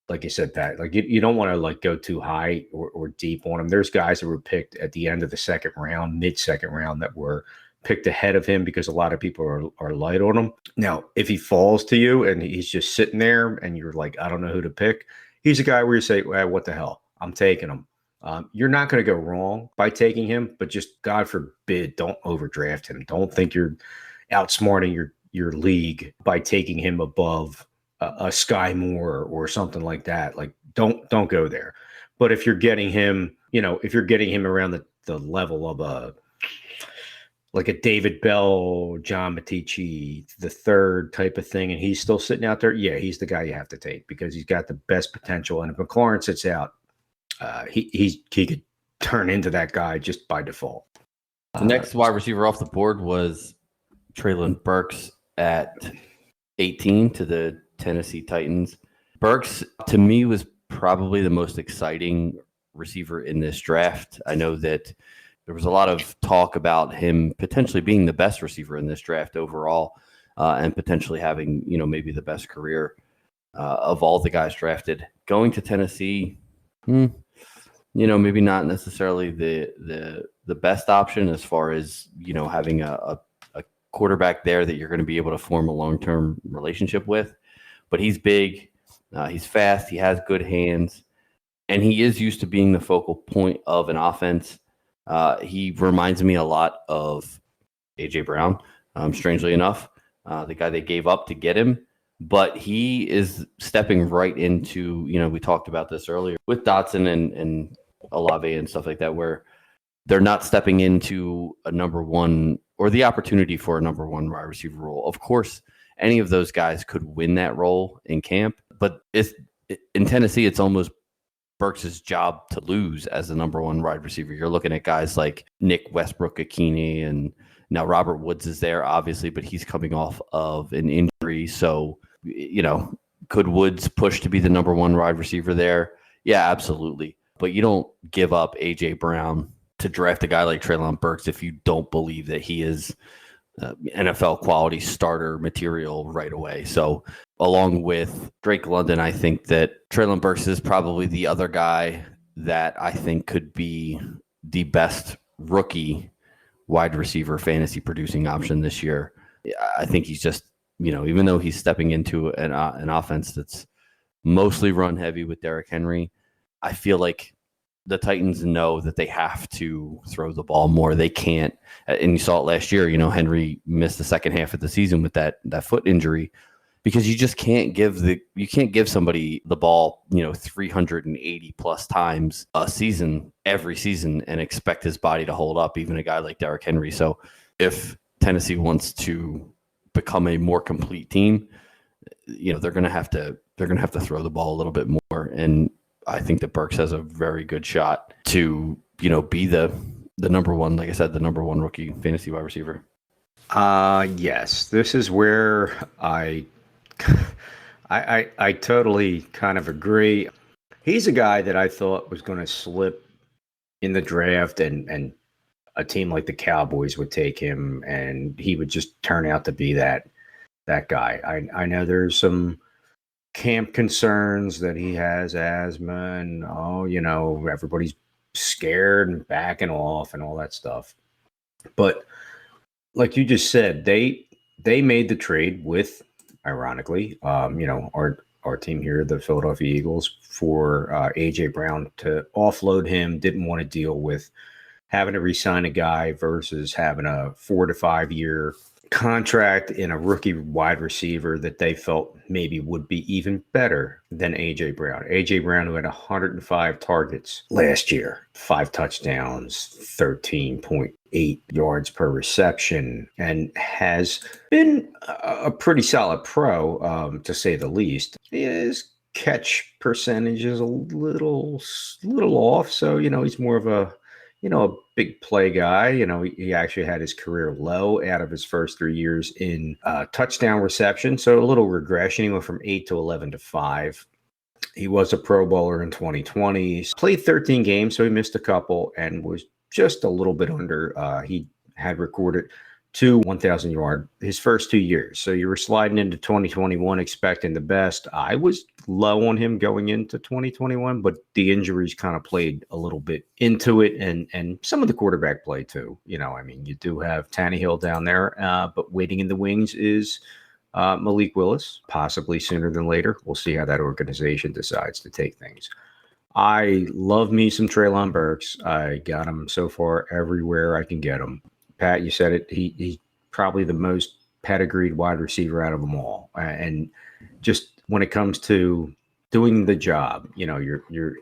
like you said, Pat, like you don't want to like go too high or deep on him. There's guys that were picked at the end of the second round, mid-second round, that were picked ahead of him because a lot of people are light on him. Now, if he falls to you and he's just sitting there and you're like, I don't know who to pick, he's a guy where you say, well, what the hell? I'm taking him. You're not going to go wrong by taking him, but just God forbid, don't overdraft him. Don't think you're outsmarting your league by taking him above a Sky Moore or something like that. Like, don't go there. But if you're getting him, if you're getting him around the level of a David Bell, John Matici, the third type of thing, and he's still sitting out there, yeah, he's the guy you have to take because he's got the best potential. And if McLaurin sits out, he could turn into that guy just by default.
The next wide receiver off the board was Treylon Burks at 18 to the Tennessee Titans. Burks, to me, was probably the most exciting receiver in this draft. I know that there was a lot of talk about him potentially being the best receiver in this draft overall, and potentially having, maybe the best career of all the guys drafted. Going to Tennessee, maybe not necessarily the best option as far as, having a quarterback there that you're going to be able to form a long-term relationship with. But he's big, he's fast, he has good hands, and he is used to being the focal point of an offense. He reminds me a lot of A.J. Brown, strangely enough, the guy they gave up to get him. But he is stepping right into, we talked about this earlier with Dotson and Olave and stuff like that, where they're not stepping into a number 1 or the opportunity for a number one wide receiver role. Of course, any of those guys could win that role in camp, but in Tennessee, it's almost Burks' job to lose as the number one wide receiver. You're looking at guys like Nick Westbrook-Ikhine, and now Robert Woods is there, obviously, but he's coming off of an injury. So, could Woods push to be the number one wide receiver there? Yeah, absolutely. But you don't give up A.J. Brown to draft a guy like Treylon Burks if you don't believe that he is NFL quality starter material right away. So along with Drake London, I think that Treylon Burks is probably the other guy that I think could be the best rookie wide receiver fantasy producing option this year. I think he's just, even though he's stepping into an offense that's mostly run heavy with Derrick Henry, I feel like the Titans know that they have to throw the ball more. They can't, and you saw it last year. Henry missed the second half of the season with that foot injury, because you just can't give somebody the ball 380 plus times a season every season and expect his body to hold up, even a guy like Derrick Henry. So if Tennessee wants to become a more complete team, they're going to have to throw the ball a little bit more. And I think that Burks has a very good shot to, be the number one, like I said, the number one rookie fantasy wide receiver.
Yes, this is where I totally kind of agree. He's a guy that I thought was going to slip in the draft, and a team like the Cowboys would take him, and he would just turn out to be that guy. I know there's some camp concerns that he has asthma, and everybody's scared and backing off and all that stuff. But like you just said, they made the trade with, ironically, our team here, the Philadelphia Eagles, for AJ Brown to offload him. Didn't want to deal with having to re-sign a guy versus having a 4 to 5 year contract in a rookie wide receiver that they felt maybe would be even better than A.J. Brown. A.J. Brown, who had 105 targets last year, 5 touchdowns, 13.8 yards per reception, and has been a pretty solid pro, to say the least. His catch percentage is a little off, so, he's more of a big play guy. He actually had his career low out of his first 3 years in touchdown reception. So a little regression. He went from 8 to 11 to 5. He was a Pro Bowler in 2020. He played 13 games, so he missed a couple and was just a little bit under. He had recorded 2 1,000 yard his first 2 years. So you were sliding into 2021 expecting the best. I was low on him going into 2021, but the injuries kind of played a little bit into it, and some of the quarterback play too. You do have Tannehill down there, but waiting in the wings is Malik Willis, possibly sooner than later. We'll see how that organization decides to take things. I love me some Treylon Burks. I got him so far everywhere I can get him. Pat, you said it. He's probably the most pedigreed wide receiver out of them all. And just when it comes to doing the job, you're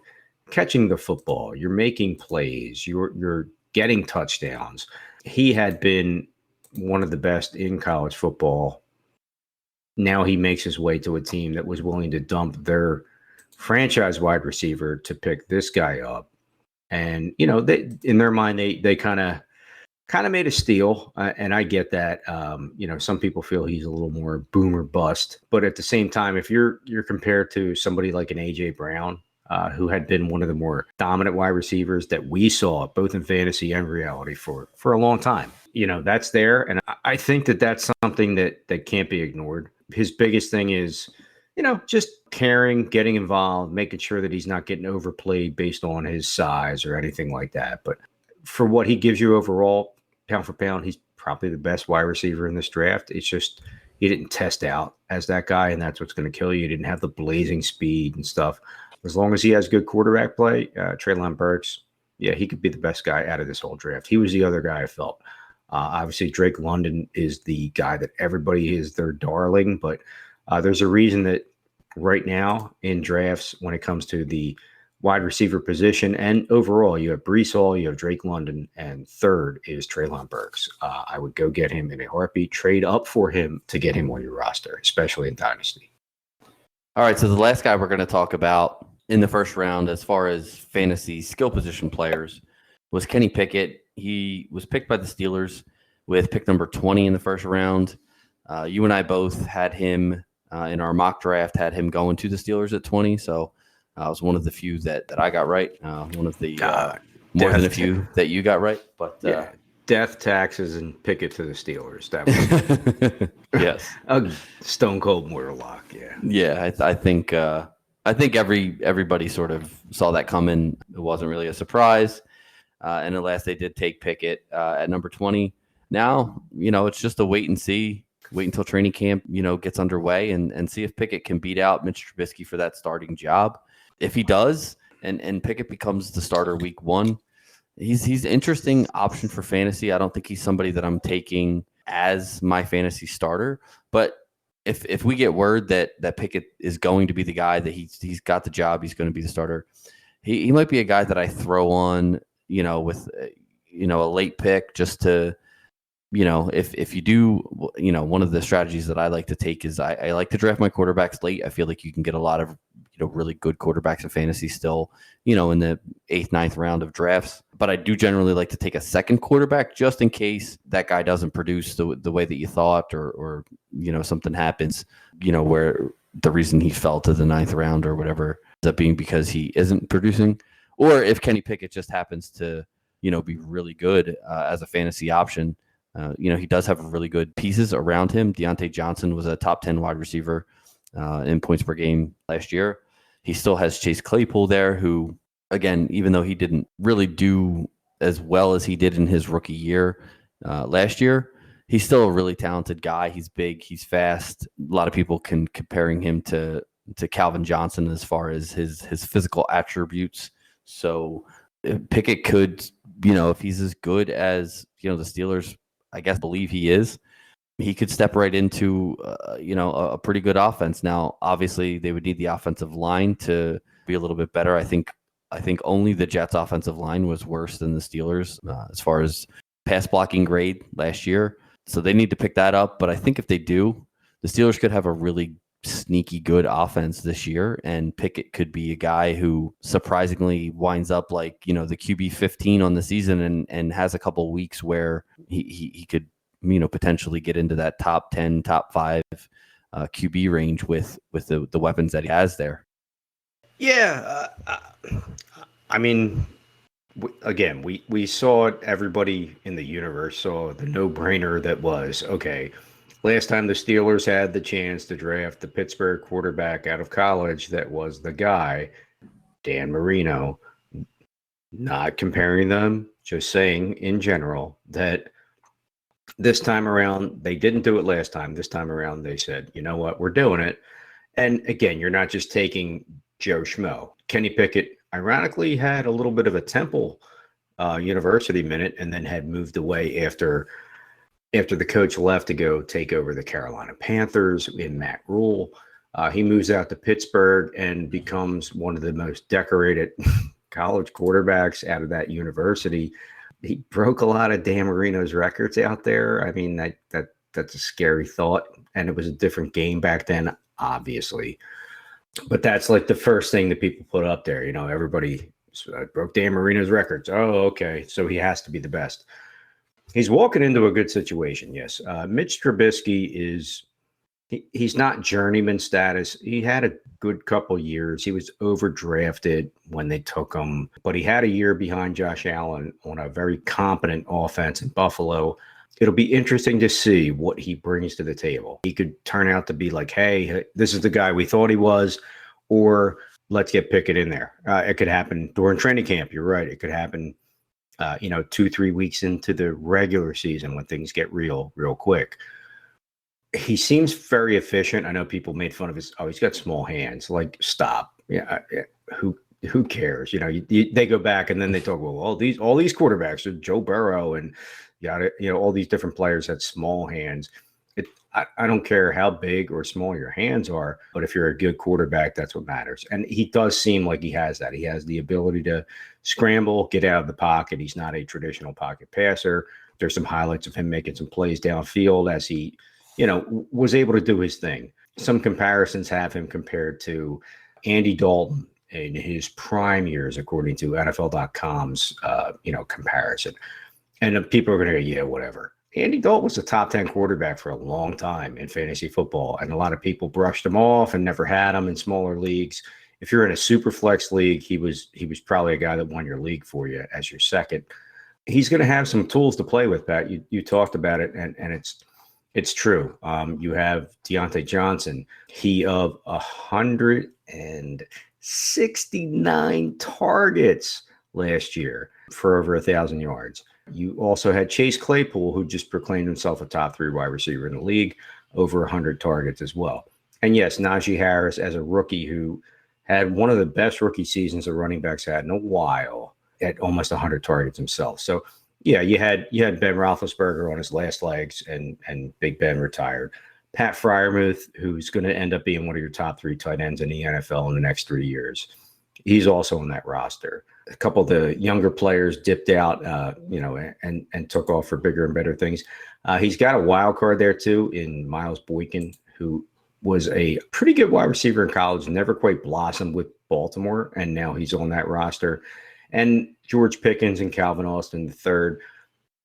catching the football, you're making plays, you're getting touchdowns. He had been one of the best in college football. Now he makes his way to a team that was willing to dump their franchise wide receiver to pick this guy up. And, they, in their mind, they kind of made a steal, and I get that. Some people feel he's a little more boom or bust, but at the same time, if you're compared to somebody like an A.J. Brown, who had been one of the more dominant wide receivers that we saw both in fantasy and reality for a long time, that's there, and I think that's something that can't be ignored. His biggest thing is, just caring, getting involved, making sure that he's not getting overplayed based on his size or anything like that. But for what he gives you overall, pound for pound, he's probably the best wide receiver in this draft. It's just he didn't test out as that guy, and that's what's going to kill you. He didn't have the blazing speed and stuff. As long as he has good quarterback play, Treylon Burks, yeah, he could be the best guy out of this whole draft. He was the other guy I felt. Obviously, Drake London is the guy that everybody is their darling, but there's a reason that right now in drafts, when it comes to the wide receiver position. And overall, you have Brees Hall, you have Drake London, and third is Treylon Burks. I would go get him in a heartbeat, trade up for him to get him on your roster, especially in Dynasty.
All right, so the last guy we're going to talk about in the first round as far as fantasy skill position players was Kenny Pickett. He was picked by the Steelers with pick number 20 in the first round. You and I both had him in our mock draft, had him going to the Steelers at 20. So I was one of the few that I got right. One of the more than a few that you got right. But
death, taxes, and Pickett to the Steelers. That was
yes,
a stone cold mortal lock. Yeah,
yeah. I think everybody sort of saw that coming. It wasn't really a surprise. And at last, they did take Pickett at number 20. Now, it's just a wait and see. Wait until training camp, gets underway and see if Pickett can beat out Mitch Trubisky for that starting job. If he does, and Pickett becomes the starter week 1, he's an interesting option for fantasy. I don't think he's somebody that I'm taking as my fantasy starter. But if we get word that Pickett is going to be the guy, that he's got the job, he's going to be the starter, he might be a guy that I throw on, with a late pick just to. If you do, one of the strategies that I like to take is I like to draft my quarterbacks late. I feel like you can get a lot of, really good quarterbacks in fantasy still, in the 8th, 9th round of drafts. But I do generally like to take a second quarterback just in case that guy doesn't produce the way that you thought or something happens, where the reason he fell to the 9th round or whatever ends up being because he isn't producing. Or if Kenny Pickett just happens to, be really good as a fantasy option. He does have really good pieces around him. Deontay Johnson was a top 10 wide receiver in points per game last year. He still has Chase Claypool there, who, again, even though he didn't really do as well as he did in his rookie year last year, he's still a really talented guy. He's big, he's fast. A lot of people comparing him to Calvin Johnson as far as his physical attributes. So Pickett could, if he's as good as, the Steelers, I guess, believe he is, he could step right into, a pretty good offense. Now, obviously, they would need the offensive line to be a little bit better. I think only the Jets' offensive line was worse than the Steelers as far as pass blocking grade last year. So they need to pick that up. But I think if they do, the Steelers could have a really sneaky good offense this year, and Pickett could be a guy who surprisingly winds up like, the QB 15 on the season and has a couple weeks where he could, potentially get into that top 10, top 5 QB range with the weapons that he has there.
Yeah. I mean, again, we saw it. Everybody in the universe saw the no-brainer that was, okay, last time the Steelers had the chance to draft the Pittsburgh quarterback out of college, that was the guy, Dan Marino. Not comparing them, just saying in general that this time around, they didn't do it last time. This time around, they said, you know what, we're doing it. And again, you're not just taking Joe Schmo. Kenny Pickett, ironically, had a little bit of a Temple University minute and then had moved away after the coach left to go take over the Carolina Panthers in Matt Rule. He moves out to Pittsburgh and becomes one of the most decorated college quarterbacks out of that university. He broke a lot of Dan Marino's records out there. I mean, that's a scary thought. And it was a different game back then, obviously. But that's like the first thing that people put up there. Everybody broke Dan Marino's records. Oh, okay. So he has to be the best. He's walking into a good situation, yes. Mitch Trubisky he's not journeyman status. He had a good couple years. He was overdrafted when they took him, but he had a year behind Josh Allen on a very competent offense in Buffalo. It'll be interesting to see what he brings to the table. He could turn out to be like, hey, this is the guy we thought he was, or let's get Pickett in there. It could happen during training camp. You're right. It could happen 2-3 weeks into the regular season when things get real quick. He seems very efficient. I know people made fun of he's got small hands. Like, stop. Yeah. Who cares? They go back and then they talk, well, all these quarterbacks, Joe Burrow and all these different players had small hands. I don't care how big or small your hands are, but if you're a good quarterback, that's what matters. And he does seem like he has that. He has the ability to scramble, get out of the pocket. He's not a traditional pocket passer. There's some highlights of him making some plays downfield as he, was able to do his thing. Some comparisons have him compared to Andy Dalton in his prime years, according to NFL.com's, comparison. And people are going to go, yeah, whatever. Andy Dalton was a top 10 quarterback for a long time in fantasy football, and a lot of people brushed him off and never had him in smaller leagues. If you're in a super flex league, he was probably a guy that won your league for you as your second. He's going to have some tools to play with, Pat. You talked about it, and it's true. You have Deontay Johnson. He of 169 targets last year for over 1,000 yards. You also had Chase Claypool, who just proclaimed himself a top 3 wide receiver in the league, over 100 targets as well. And yes, Najee Harris as a rookie who had one of the best rookie seasons a running backs had in a while at almost 100 targets himself. So yeah, you had Ben Roethlisberger on his last legs and Big Ben retired. Pat Freiermuth, who's going to end up being one of your top 3 tight ends in the NFL in the next 3 years. He's also on that roster. A couple of the younger players dipped out, and took off for bigger and better things. He's got a wild card there too in Miles Boykin, who was a pretty good wide receiver in college, never quite blossomed with Baltimore, and now he's on that roster. And George Pickens and Calvin Austin III,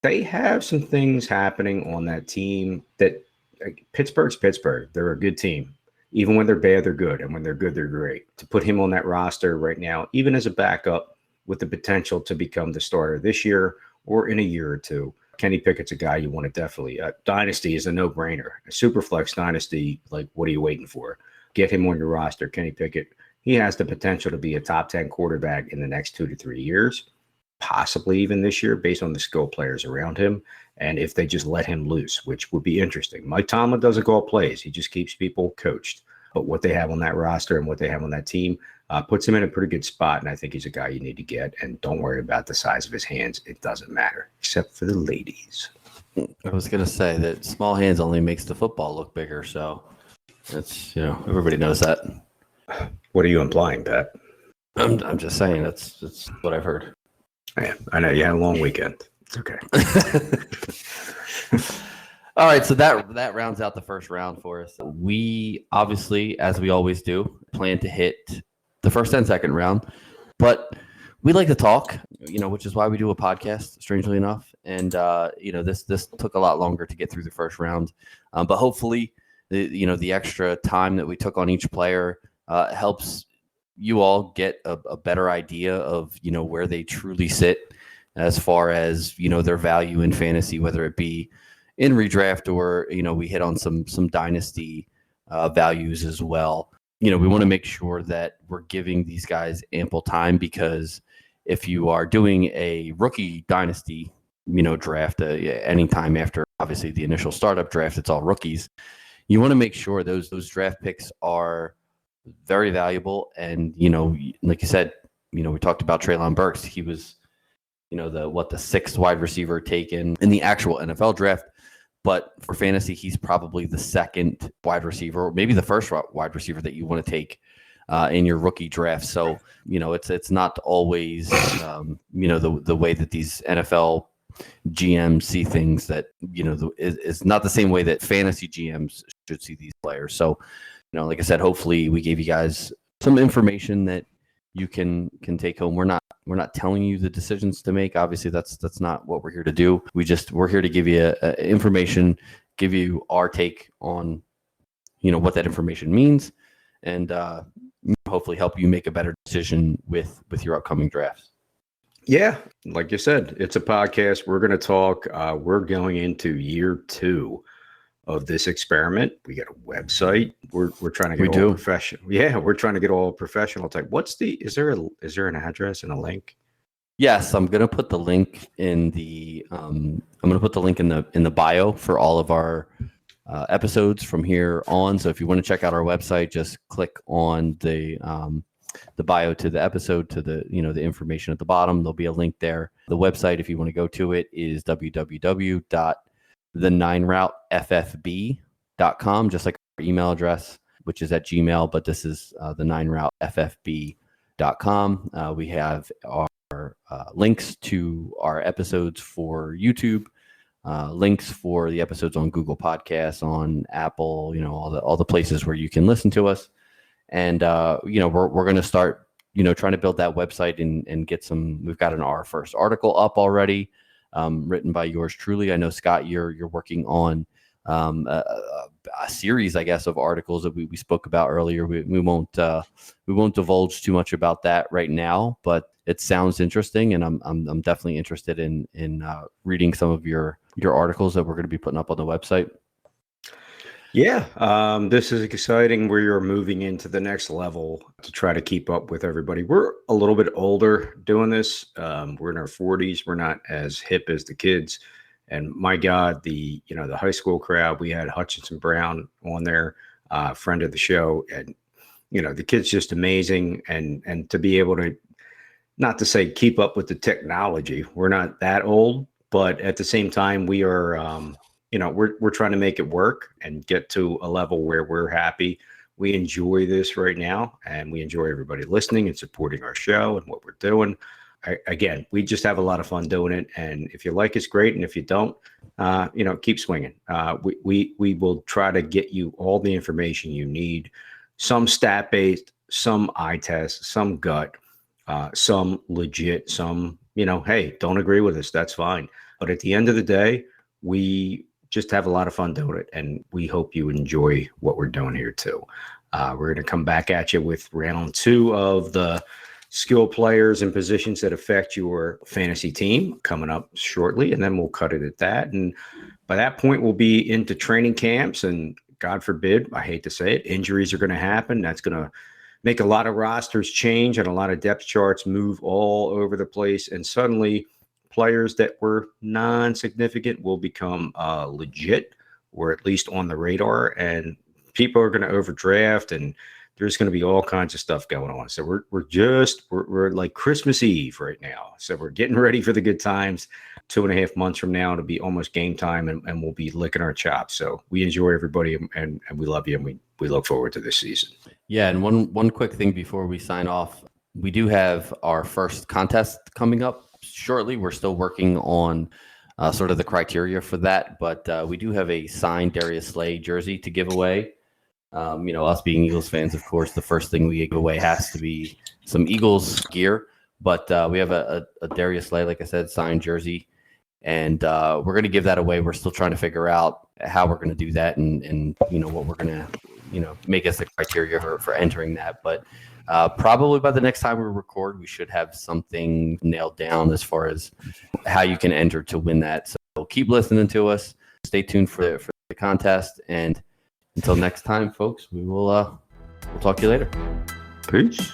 they have some things happening on that team that Pittsburgh's Pittsburgh. They're a good team. Even when they're bad, they're good. And when they're good, they're great. To put him on that roster right now, even as a backup with the potential to become the starter this year or in a year or two, Kenny Pickett's a guy you want to definitely. Dynasty is a no-brainer. A Superflex Dynasty, like, what are you waiting for? Get him on your roster. Kenny Pickett, he has the potential to be a top 10 quarterback in the next 2 to 3 years, possibly even this year based on the skill players around him. And if they just let him loose, which would be interesting. Mike Tomlin doesn't call plays. He just keeps people coached. But what they have on that roster and what they have on that team puts him in a pretty good spot. And I think he's a guy you need to get. And don't worry about the size of his hands. It doesn't matter, except for the ladies.
I was going to say that small hands only makes the football look bigger. So that's, everybody knows that.
What are you implying, Pat?
I'm just saying that's what I've heard.
Yeah, I know you had a long weekend. It's okay.
All right, so that rounds out the first round for us. We obviously, as we always do, plan to hit the first and second round, but we like to talk, which is why we do a podcast, strangely enough. And this took a lot longer to get through the first round, but hopefully, the extra time that we took on each player helps you all get a better idea of where they truly sit as far as their value in fantasy, whether it be in redraft or we hit on some dynasty values as well. We want to make sure that we're giving these guys ample time, because if you are doing a rookie dynasty draft anytime after obviously the initial startup draft, it's all rookies. You want to make sure those draft picks are very valuable. And, like you said, we talked about Treylon Burks. He was, the sixth wide receiver taken in the actual NFL draft. But for fantasy, he's probably the second wide receiver, or maybe the first wide receiver that you want to take in your rookie draft. So, it's not always, the way that these NFL GMs see things, that, is not the same way that fantasy GMs should see these players. So, like I said, hopefully we gave you guys some information that you can take home. We're not telling you the decisions to make. Obviously, that's not what we're here to do. We're here to give you information, give you our take on, what that information means, and hopefully help you make a better decision with your upcoming drafts.
Yeah, like you said, it's a podcast. We're going to talk. We're going into year 2 of this experiment. We got a website. We're trying to get all professional. Yeah, we're trying to get all professional type. Is there an address and a link?
Yes, I'm gonna put the link in the in the bio for all of our episodes from here on. So if you want to check out our website, just click on the bio to the episode, to the the information at the bottom. There'll be a link there. The website, if you want to go to it, is www.fantasyfootball the 9routeFFB.com, just like our email address, which is at Gmail, but this is the 9routeFFB.com. We have our links to our episodes for YouTube, links for the episodes on Google Podcasts, on Apple, all the places where you can listen to us. And, we're going to start, trying to build that website and get we've got our first article up already, written by yours truly. I know, Scott, you're working on a series, I guess, of articles that we spoke about earlier. We won't divulge too much about that right now, but it sounds interesting, and I'm definitely interested in reading some of your articles that we're going to be putting up on the website.
Yeah, this is exciting. We are moving into the next level to try to keep up with everybody. We're a little bit older doing this. We're in our 40s. We're not as hip as the kids. And my God, the high school crowd, we had Hutchinson Brown on there, friend of the show, and the kid's just amazing. And to be able to, not to say keep up with the technology, we're not that old, but at the same time, we are, we're trying to make it work and get to a level where we're happy. We enjoy this right now, and we enjoy everybody listening and supporting our show and what we're doing. Again, we just have a lot of fun doing it. And if you like, it's great. And if you don't, keep swinging. We will try to get you all the information you need, some stat-based, some eye test, some gut, some legit, some, hey, don't agree with us. That's fine. But at the end of the day, we just have a lot of fun doing it. And we hope you enjoy what we're doing here too. We're going to come back at you with round 2 of the skill players and positions that affect your fantasy team coming up shortly. And then we'll cut it at that. And by that point, we'll be into training camps, and God forbid, I hate to say it, injuries are going to happen. That's going to make a lot of rosters change and a lot of depth charts move all over the place. And suddenly players that were non-significant will become legit, or at least on the radar, and people are going to overdraft, and there's going to be all kinds of stuff going on. So we're like Christmas Eve right now. So we're getting ready for the good times. 2.5 months from now, it'll be almost game time, and we'll be licking our chops. So we enjoy everybody, and we love you, and we look forward to this season.
Yeah. And one quick thing before we sign off, we do have our first contest coming up shortly. We're still working on sort of the criteria for that, but we do have a signed Darius Slay jersey to give away. Us being Eagles fans, of course, the first thing we give away has to be some Eagles gear. But we have a Darius Slay, like I said, signed jersey, and we're going to give that away. We're still trying to figure out how we're going to do that, and what we're going to make as the criteria for entering that. But probably by the next time we record, we should have something nailed down as far as how you can enter to win that. So keep listening to us. Stay tuned for the contest, and until next time, folks, we'll talk to you later.
Peace.